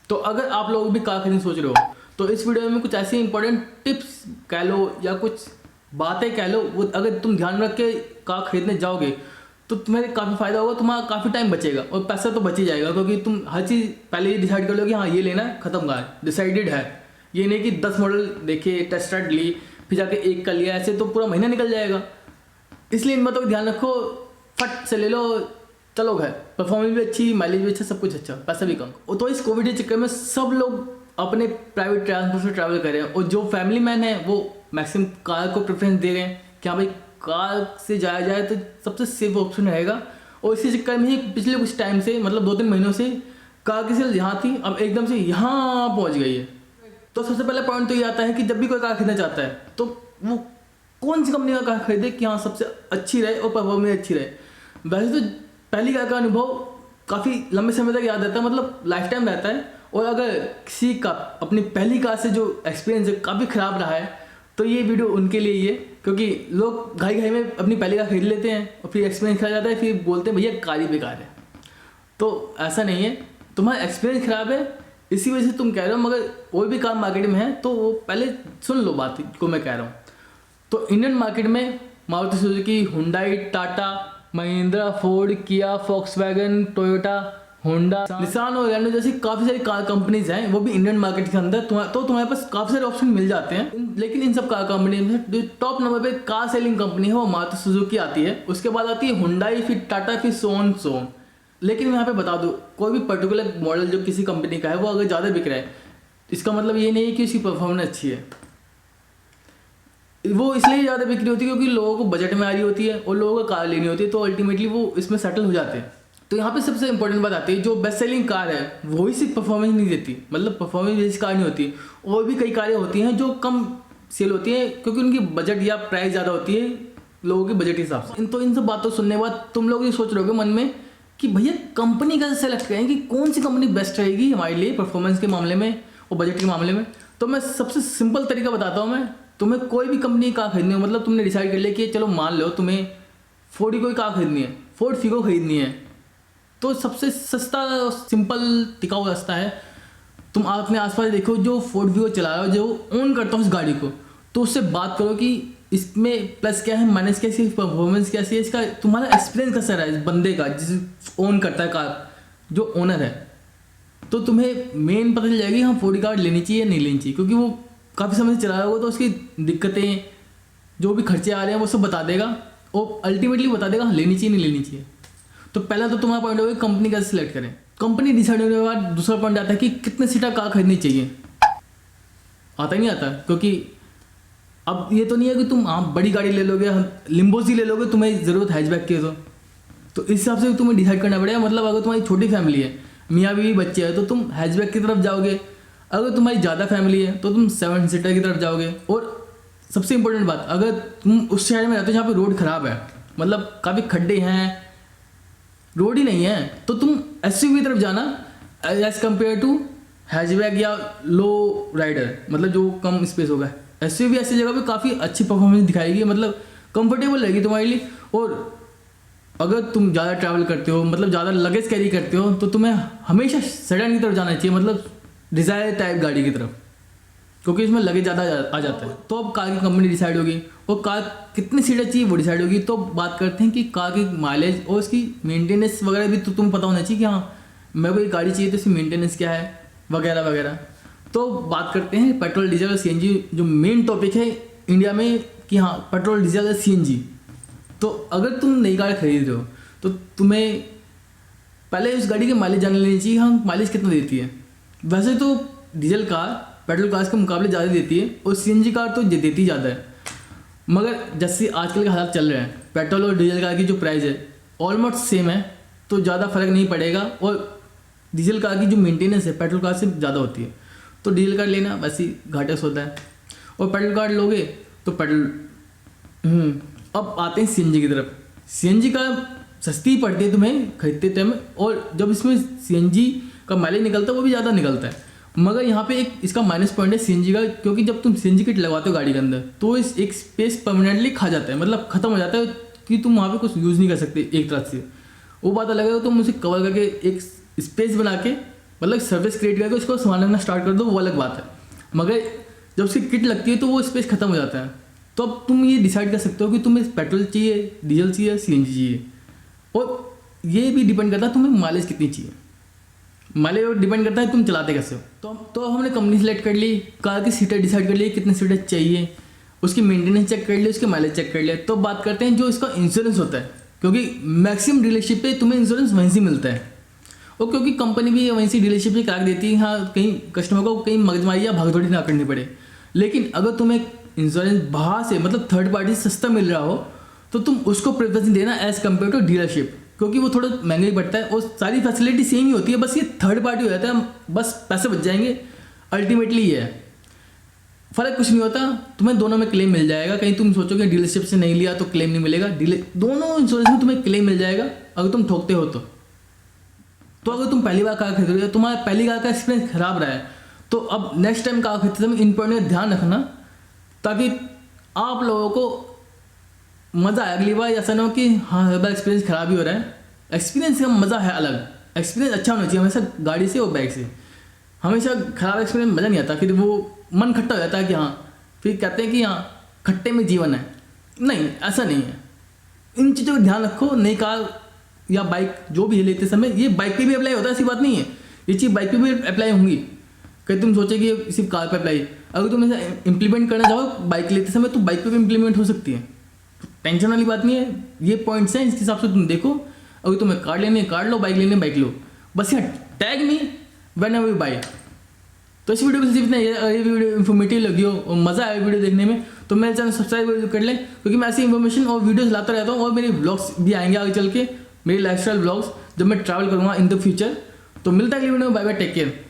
तो अगर आप लोग भी कार खरीदने सोच रहे हो तो इस वीडियो में कुछ ऐसी इंपॉर्टेंट टिप्स कह लो या कुछ बातें कह लो, वो अगर तुम ध्यान रख के कार खरीदने जाओगे तो तुम्हें काफ़ी फ़ायदा होगा, तुम्हारा काफ़ी टाइम बचेगा और पैसा तो बच ही जाएगा, क्योंकि तुम हर चीज़ पहले ही डिसाइड कर लो कि हाँ ये लेना है, ख़त्म कार डिसाइडेड है। ये नहीं कि 10 मॉडल देखे, टेस्ट राइड ली, फिर जाके एक कर लिया, ऐसे तो पूरा महीना निकल जाएगा। इसलिए इन बातों का ध्यान रखो, फट से ले लो, चलो घर, परफॉर्मेंस भी अच्छी, माइलेज भी अच्छा, सब कुछ अच्छा, पैसा भी कम। तो इस कोविड के चक्कर में सब लोग अपने प्राइवेट ट्रांसपोर्ट से ट्रैवल कर रहे हैं, और जो फैमिली मैन है वो मैक्सिमम कार को प्रेफरेंस दे रहे हैं कि हाँ भाई कार से जाया जाए तो सबसे सेफ ऑप्शन रहेगा। और इसी चक्कर में ही पिछले कुछ टाइम से, मतलब 2-3 महीनों से कार की सेल यहाँ थी, अब एकदम से यहाँ पहुँच गई है। तो सबसे पहला पॉइंट तो ये आता है कि जब भी कोई कार खरीदना चाहता है तो वो कौन सी कंपनी का कार खरीदे कि हाँ सबसे अच्छी रहे और परफॉर्मेंस अच्छी रहे। वैसे तो पहली कार का अनुभव काफ़ी लंबे समय तक याद रहता है, मतलब लाइफ टाइम रहता है। और अगर किसी का अपनी पहली कार से जो एक्सपीरियंस है काफ़ी ख़राब रहा है तो ये वीडियो उनके लिए ही है, क्योंकि लोग घाई घाई में अपनी पहली कार खरीद लेते हैं और फिर एक्सपीरियंस खराब जाता है, फिर बोलते हैं भैया कार ही बेकार है। तो ऐसा नहीं है, तुम्हारा एक्सपीरियंस ख़राब है इसी वजह से तुम कह रहे हो, मगर कोई भी कार मार्केट में है तो वो पहले सुन लो बात को मैं कह रहा हूँ। तो इंडियन मार्केट में Maruti Suzuki, Hyundai, Tata, Mahindra, Ford, किया, फॉक्सवैगन, टोयोटा, होंडा, निसान और रेनो जैसी काफ़ी सारी कार कंपनीज हैं, वो भी इंडियन मार्केट के अंदर। तो तुम्हारे पास काफ़ी सारे ऑप्शन मिल जाते हैं। लेकिन इन सब कार कंपनी में जो टॉप नंबर पे कार सेलिंग कंपनी है वो मारुति सुजुकी आती है, उसके बाद आती है हुंडई, फिर टाटा, फिर सोन। लेकिन मैं यहाँ पे बता दूँ, कोई भी पर्टिकुलर मॉडल जो किसी कंपनी का है वो अगर ज़्यादा बिक रहा है, इसका मतलब ये नहीं है कि उसकी परफॉर्मेंस अच्छी है। वो इसलिए ज़्यादा बिक्री होती है क्योंकि लोगों को बजट में आ रही होती है और लोगों को कार लेनी होती है, तो अल्टीमेटली वो इसमें सेटल हो जाते हैं। तो यहाँ पे सबसे इंपॉर्टेंट बात आती है, जो बेस्ट सेलिंग कार है वही सिर्फ परफॉर्मेंस नहीं देती, मतलब परफॉर्मेंस बेस्ड कार नहीं होती, और भी कई कारें होती हैं जो कम सेल होती हैं क्योंकि उनकी बजट या प्राइस ज़्यादा होती है लोगों के बजट के हिसाब से। तो इन सब बातों सुनने के बाद तुम लोग ये सोच रहे होगे मन में कि भैया कंपनी कैसे सेलेक्ट करें कि कौन सी कंपनी बेस्ट रहेगी हमारे लिए परफॉर्मेंस के मामले में और बजट के मामले में। तो मैं सबसे सिंपल तरीका बताता हूँ। मैं तुम्हें कोई भी कंपनी कार खरीदनी हो, मतलब तुमने डिसाइड कर लिया कि चलो मान लो तुम्हें फोर्ड की कोई कार खरीदनी है, फोर्ड फिगो खरीदनी है, तो सबसे सस्ता सिंपल टिकाऊ रास्ता है, तुम अपने आसपास देखो जो फोर्ड फिगो चला रहा हो, जो ओन करता हो उस गाड़ी को, तो उससे बात करो कि इसमें प्लस क्या है, माइनस क्या है, इसकी परफॉर्मेंस कैसी है, इसका तुम्हारा एक्सपीरियंस कैसा रहा है इस बंदे का जिसे ओन करता है कार, जो ओनर है। तो तुम्हें मेन पता चल जाएगी हाँ फोर्ड कार लेनी चाहिए या नहीं लेनी चाहिए, क्योंकि वो काफ़ी समय से चला रहा होगा तो उसकी दिक्कतें जो भी खर्चे आ रहे हैं वो सब बता देगा और अल्टीमेटली बता देगा हाँ लेनी चाहिए नहीं लेनी चाहिए। तो पहला तो तुम्हारा पॉइंट होगा कंपनी कैसे सिलेक्ट करें। कंपनी डिसाइड होने के बाद दूसरा पॉइंट आता है कि कितने सीटर कार खरीदनी चाहिए। आता ही नहीं आता, क्योंकि अब ये तो नहीं है कि तुम हाँ बड़ी गाड़ी ले लोगे, लिम्बोसी ले लोगे, तुम्हें ज़रूरत हैचबैक की तो इस हिसाब से तुम्हें डिसाइड करना पड़ेगा। मतलब अगर तुम्हारी छोटी फैमिली है, मियाँ बीवी बच्चे हैं, तो तुम हैचबैक की तरफ जाओगे। अगर तुम्हारी ज़्यादा फैमिली है तो तुम 7 सीटर की तरफ जाओगे। और सबसे इंपॉर्टेंट बात, अगर तुम उस शहर में रहते हो जहाँ पे रोड ख़राब है, मतलब काफ़ी खड्डे हैं, रोड ही नहीं है, तो तुम एसयूवी की तरफ जाना एज कम्पेयर टू हैचबैक या लो राइडर, मतलब जो कम स्पेस होगा। एसयूवी ऐसी जगह पे काफ़ी अच्छी परफॉर्मेंस दिखाएगी, मतलब कंफर्टेबल रहेगी तुम्हारे लिए। और अगर तुम ज़्यादा ट्रैवल करते हो, मतलब ज़्यादा लगेज कैरी करते हो, तो तुम्हें हमेशा सेडान की तरफ जाना चाहिए, मतलब डिज़ायर टाइप गाड़ी की तरफ, क्योंकि इसमें लगेज ज़्यादा आ जाता है। तो अब कार की कंपनी डिसाइड होगी और कार कितनी सीटर चाहिए वो डिसाइड होगी। तो बात करते हैं कि कार की माइलेज और उसकी मेंटेनेंस वगैरह भी तो तुम्हें पता होना चाहिए कि हाँ मेरे को ये गाड़ी चाहिए तो इसकी मेंटेनेंस क्या है वगैरह वगैरह। तो बात करते हैं पेट्रोल, डीजल और सीएनजी, जो मेन टॉपिक है इंडिया में कि हाँ पेट्रोल, डीजल और सीएनजी। तो अगर तुम नई कार खरीद रहे हो तो तुम्हें पहले उस गाड़ी की माइलेज जान लेनी चाहिए, हाँ माइलेज कितना देती है। वैसे तो डीजल कार पेट्रोल कार्स के मुकाबले ज़्यादा देती है और सीएनजी कार तो देती ज़्यादा है, मगर जैसे आजकल के हालात चल रहे हैं पेट्रोल और डीजल कार की जो प्राइस है ऑलमोस्ट सेम है, तो ज़्यादा फर्क नहीं पड़ेगा। और डीजल कार की जो मेंटेनेंस है पेट्रोल कार से ज़्यादा होती है, तो डीजल कार लेना वैसे ही घाटा होता है। और पेट्रोल कार लोगे तो पेट्रोल। अब आते हैं सीएनजी की तरफ। सीएनजी का सस्ती पड़ती है तुम्हें खरीदते टाइम, और जब इसमें सीएनजी का माइलेज निकलता है वो भी ज़्यादा निकलता है। मगर यहाँ पे एक इसका माइनस पॉइंट है सीएनजी का, क्योंकि जब तुम सीएनजी किट लगवाते हो गाड़ी के अंदर तो इस एक स्पेस परमानेंटली खा जाता है, मतलब ख़त्म हो जाता है कि तुम वहाँ पे कुछ यूज़ नहीं कर सकते एक तरह से। वो बात अलग है, तुम उसे कवर करके एक स्पेस बना के मतलब सर्विस क्रिएट करके उसको सामान रखना स्टार्ट कर दो, वो अलग बात है। मगर जब उसकी किट लगती है तो वो स्पेस खत्म हो जाता है। तो अब तुम ये डिसाइड कर सकते हो कि तुम्हें पेट्रोल चाहिए, डीजल चाहिए, सीएनजी चाहिए। और ये भी डिपेंड करता है तुम्हें माइलेज कितनी चाहिए। माइलेज डिपेंड करता है तुम चलाते कैसे हो। तो हमने कंपनी सेलेक्ट कर ली, कार की सीटें डिसाइड कर ली कितने सीटें चाहिए, उसकी मेंटेनेंस चेक कर ली, उसके माइलेज चेक कर लिया। तो बात करते हैं जो इसका इंश्योरेंस होता है, क्योंकि मैक्सिमम डीलरशिप पे तुम्हें इंश्योरेंस वहीं से मिलता है। और क्योंकि कंपनी भी वहीं से डीलरशिप पे करा देती है, हाँ कहीं कस्टमर को कहीं मगजमारी या भागदौड़ी ना करनी पड़े। लेकिन अगर तुम्हें इंश्योरेंस बाहर से मतलब थर्ड पार्टी से सस्ता मिल रहा हो तो तुम उसको प्रेफरेंस देना एज कम्पेयर टू डीलरशिप, क्योंकि वो थोड़ा महंगा ही पड़ता है और सारी फैसिलिटी सेम ही होती है, बस ये थर्ड पार्टी हो जाता है, बस पैसे बच जाएंगे। अल्टीमेटली ये है, फ़र्क कुछ नहीं होता, तुम्हें दोनों में क्लेम मिल जाएगा। कहीं तुम सोचोगे डीलरशिप से नहीं लिया तो क्लेम नहीं मिलेगा, दोनों इंश्योरेंस में तुम्हें क्लेम मिल जाएगा अगर तुम ठोकते हो तो अगर तुम पहली बार कार खरीद रहे हो, तुम्हारा पहली कार का एक्सपीरियंस खराब रहा है, तो अब नेक्स्ट टाइम कार खरीदते समय इन पॉइंट में ध्यान रखना, ताकि आप लोगों को मज़ा आए अगली बार। ऐसा ना हो कि हाँ हर बार एक्सपीरियंस खराब ही हो रहा है। एक्सपीरियंस का मज़ा है अलग, एक्सपीरियंस अच्छा होना चाहिए हमेशा गाड़ी से और बाइक से। हमेशा खराब एक्सपीरियंस मज़ा नहीं आता, फिर वो मन खट्टा हो जाता है कि हाँ, फिर कहते हैं कि हाँ खट्टे में जीवन है। नहीं, ऐसा नहीं है। इन चीज़ों का ध्यान रखो। नई कार या बाइक जो भी लेते समय, ये बाइक पे भी अप्लाई होता है, ऐसी बात नहीं है, ये चीज़ बाइक पे भी अप्लाई होंगी। कहीं तुम सोचे कि सिर्फ कार पे अप्लाई, अगर तुम ऐसा इम्प्लीमेंट करना चाहो बाइक लेते समय तो बाइक पे भी इम्प्लीमेंट हो सकती है। तो टेंशन वाली बात नहीं है, ये पॉइंट्स हैं, इसके हिसाब से तुम देखो। अगर तुम्हें कार लेनी है कार लो, बाइक लेनी है बाइक लो, बस यहाँ tag me whenever you buy. तो इस वीडियो में सिर्फ इतना, ये वीडियो इन्फॉर्मेटिव लगी हो और मज़ा आया वीडियो देखने में तो मेरे चैनल सब्सक्राइब कर लें, क्योंकि मैं ऐसी इन्फॉर्मेशन और वीडियोस लाता रहता हूँ। और मेरे ब्लॉग्स भी आएंगे आगे चल के, मेरी लाइफस्टाइल ब्लॉग्स जब मैं ट्रैवल करूँगा इन द फ्यूचर। तो मिलता है अगली वीडियो में, बाय बाय, टेक केयर।